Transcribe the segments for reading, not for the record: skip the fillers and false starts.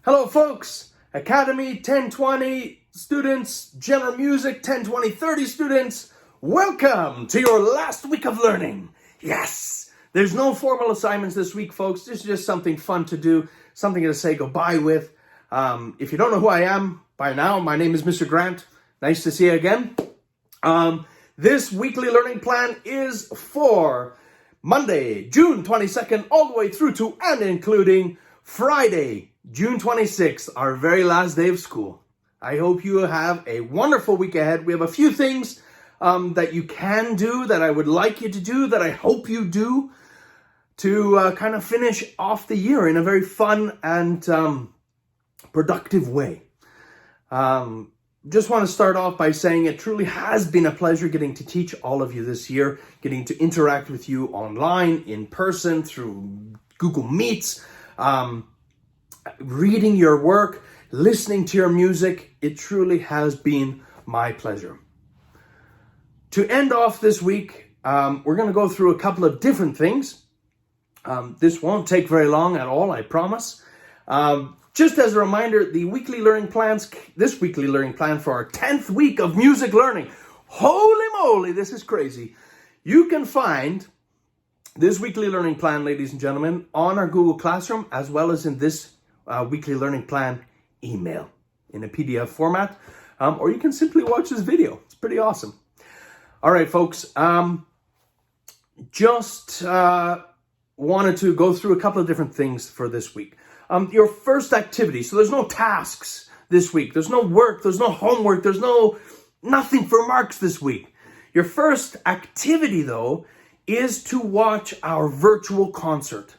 Hello folks, Academy 1020 students, General Music 1020 30 students, welcome to your last week of learning. Yes, there's no formal assignments this week folks, this is just something fun to do, something to say goodbye with. If you don't know who I am by now, my name is Mr. Grant, nice to see you again. This weekly learning plan is for Monday, June 22nd, all the way through to and including Friday, June 26th, our very last day of school. I hope you have a wonderful week ahead. We have a few things that you can do, that I would like you to do, that I hope you do, to kind of finish off the year in a very fun and productive way. Just want to start off by saying it truly has been a pleasure getting to teach all of you this year, getting to interact with you online, in person, through Google Meets, reading your work, listening to your music. It truly has been my pleasure. To end off this week, we're going to go through a couple of different things. This won't take very long at all, I promise. Just as a reminder, the weekly learning plans, this weekly learning plan for our 10th week of music learning. Holy moly, this is crazy. You can find this weekly learning plan, ladies and gentlemen, on our Google Classroom, as well as in this weekly learning plan email in a PDF format, or you can simply watch this video. It's pretty awesome. All right, folks, just wanted to go through a couple of different things for this week. Your first activity, so there's no tasks this week, there's no work, there's no homework, there's nothing for marks this week. Your first activity, though, is to watch our virtual concert.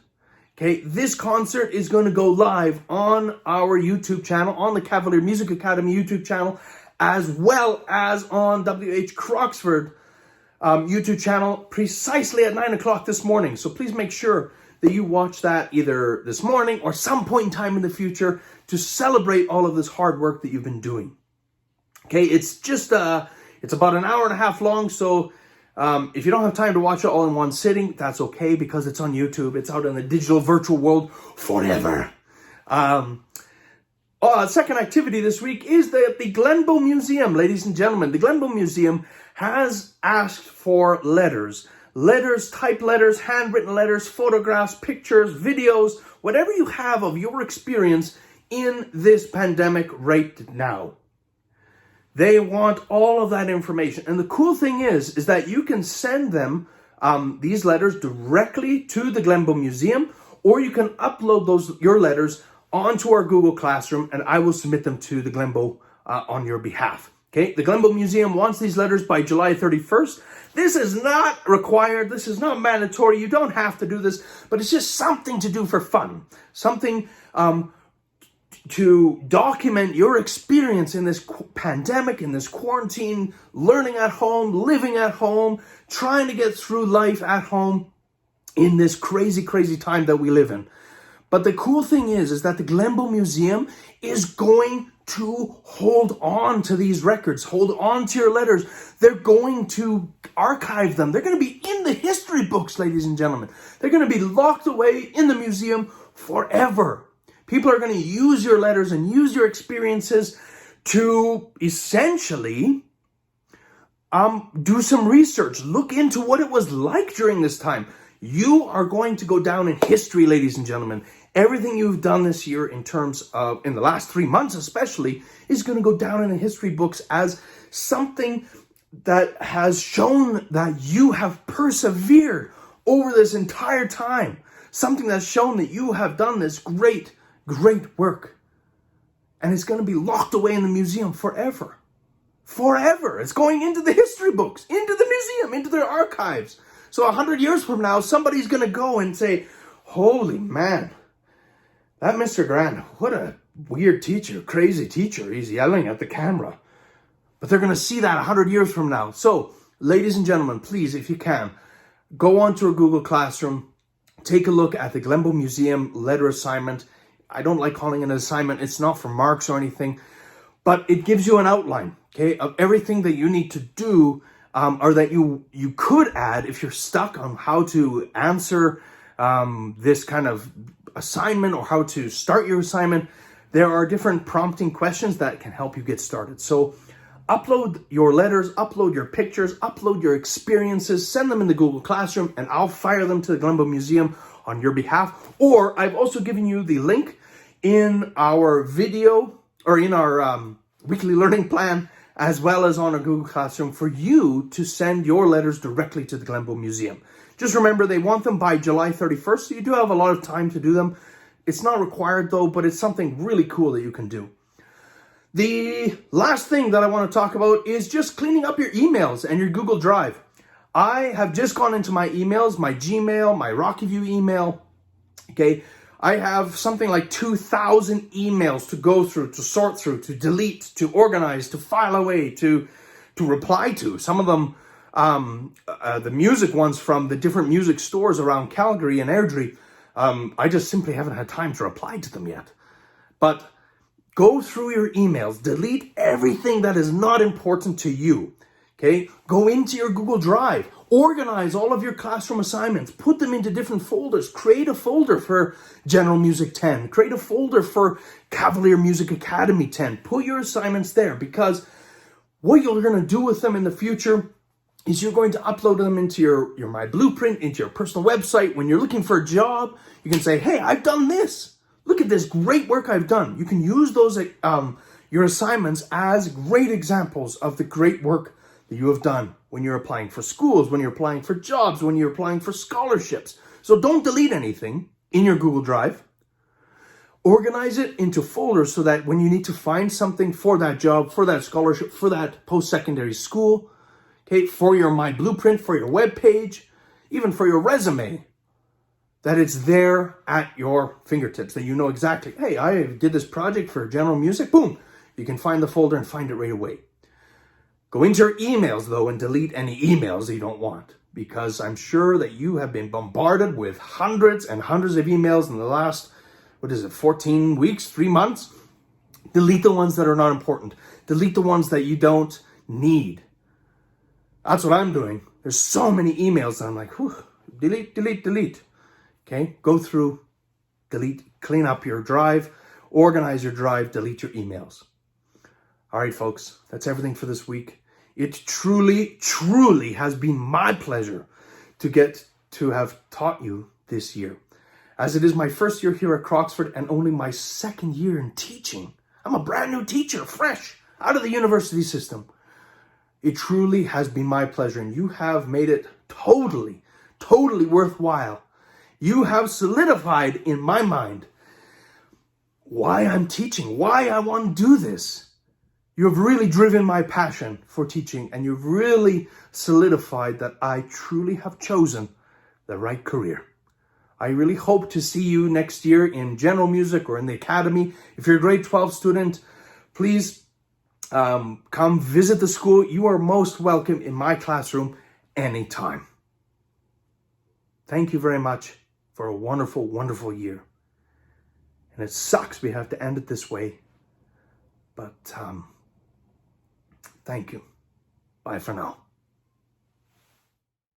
Okay, this concert is going to go live on our YouTube channel, on the Cavalier Music Academy YouTube channel, as well as on W.H. Croxford YouTube channel, precisely at 9 o'clock this morning. So please make sure that you watch that either this morning or some point in time in the future to celebrate all of this hard work that you've been doing. Okay, it's just, it's about an hour and a half long, so if you don't have time to watch it all in one sitting, that's okay, because it's on YouTube. It's out in the digital virtual world forever. Second activity this week is the Glenbow Museum, ladies and gentlemen. The Glenbow Museum has asked for letters, typed letters, handwritten letters, photographs, pictures, videos, whatever you have of your experience in this pandemic right now. They want all of that information. And the cool thing is that you can send them these letters directly to the Glenbow Museum, or you can upload your letters onto our Google Classroom, and I will submit them to the Glenbow on your behalf. Okay, the Glenbow Museum wants these letters by July 31st. This is not required. This is not mandatory. You don't have to do this, but it's just something to do for fun. Something to document your experience in this pandemic, in this quarantine, learning at home, living at home, trying to get through life at home in this crazy, crazy time that we live in. But the cool thing is that the Glenbow Museum is going to hold on to these records, hold on to your letters. They're going to archive them. They're going to be in the history books, ladies and gentlemen. They're going to be locked away in the museum forever. People are going to use your letters and use your experiences to essentially do some research, look into what it was like during this time. You are going to go down in history, ladies and gentlemen. Everything you've done this year in terms of, in the last 3 months especially, is going to go down in the history books as something that has shown that you have persevered over this entire time. Something that's shown that you have done this great work. And it's going to be locked away in the museum forever. Forever. It's going into the history books, into the museum, into their archives. So 100 years from now, somebody's going to go and say, holy man, that Mr. Grant, what a weird teacher, crazy teacher. He's yelling at the camera. But they're going to see that 100 years from now. So, ladies and gentlemen, please, if you can, go onto a Google Classroom, take a look at the Glenbow Museum letter assignment. I don't like calling it an assignment. It's not for marks or anything, but it gives you an outline, okay, of everything that you need to do, or that you could add if you're stuck on how to answer this kind of assignment or how to start your assignment. there are different prompting questions that can help you get started. So upload your letters, upload your pictures, upload your experiences, send them in the Google Classroom, and I'll fire them to the Glenbow Museum on your behalf. Or I've also given you the link in our video, or in our weekly learning plan, as well as on a Google Classroom, for you to send your letters directly to the Glenbow Museum. Just remember, they want them by July 31st, so you do have a lot of time to do them. It's not required though, but it's something really cool that you can do. The last thing that I want to talk about is just cleaning up your emails and your Google Drive. I have just gone into my emails, my Gmail, my RockyView email. Okay, I have something like 2,000 emails to go through, to sort through, to delete, to organize, to file away, to reply to. Some of them, the music ones from the different music stores around Calgary and Airdrie, I just simply haven't had time to reply to them yet. But go through your emails, delete everything that is not important to you. Okay, go into your Google Drive, organize all of your classroom assignments, put them into different folders, create a folder for General Music 10, create a folder for Cavalier Music Academy 10, put your assignments there, because what you're going to do with them in the future is you're going to upload them into your My Blueprint, into your personal website. When you're looking for a job, you can say, hey, I've done this. Look at this great work I've done. You can use those your assignments as great examples of the great work that you have done when you're applying for schools, when you're applying for jobs, when you're applying for scholarships. So don't delete anything in your Google Drive. Organize it into folders so that when you need to find something for that job, for that scholarship, for that post-secondary school, okay, for your My Blueprint, for your web page, even for your resume, that it's there at your fingertips, that you know exactly, hey, I did this project for General Music, boom, you can find the folder and find it right away. Go into your emails, though, and delete any emails that you don't want, because I'm sure that you have been bombarded with hundreds and hundreds of emails in the last, 14 weeks, 3 months? Delete the ones that are not important. Delete the ones that you don't need. That's what I'm doing. There's so many emails that I'm like, whew, delete, delete, delete. Okay, go through, delete, clean up your drive, organize your drive, delete your emails. All right, folks, that's everything for this week. It truly, truly has been my pleasure to get to have taught you this year, as it is my first year here at Croxford and only my second year in teaching. I'm a brand new teacher, fresh out of the university system. It truly has been my pleasure, and you have made it totally, totally worthwhile. You have solidified in my mind why I'm teaching, why I want to do this. You have really driven my passion for teaching, and you've really solidified that I truly have chosen the right career. I really hope to see you next year in General Music or in the Academy. If you're a grade 12 student, please come visit the school. You are most welcome in my classroom anytime. Thank you very much for a wonderful, wonderful year. And it sucks we have to end it this way, but thank you. Bye for now.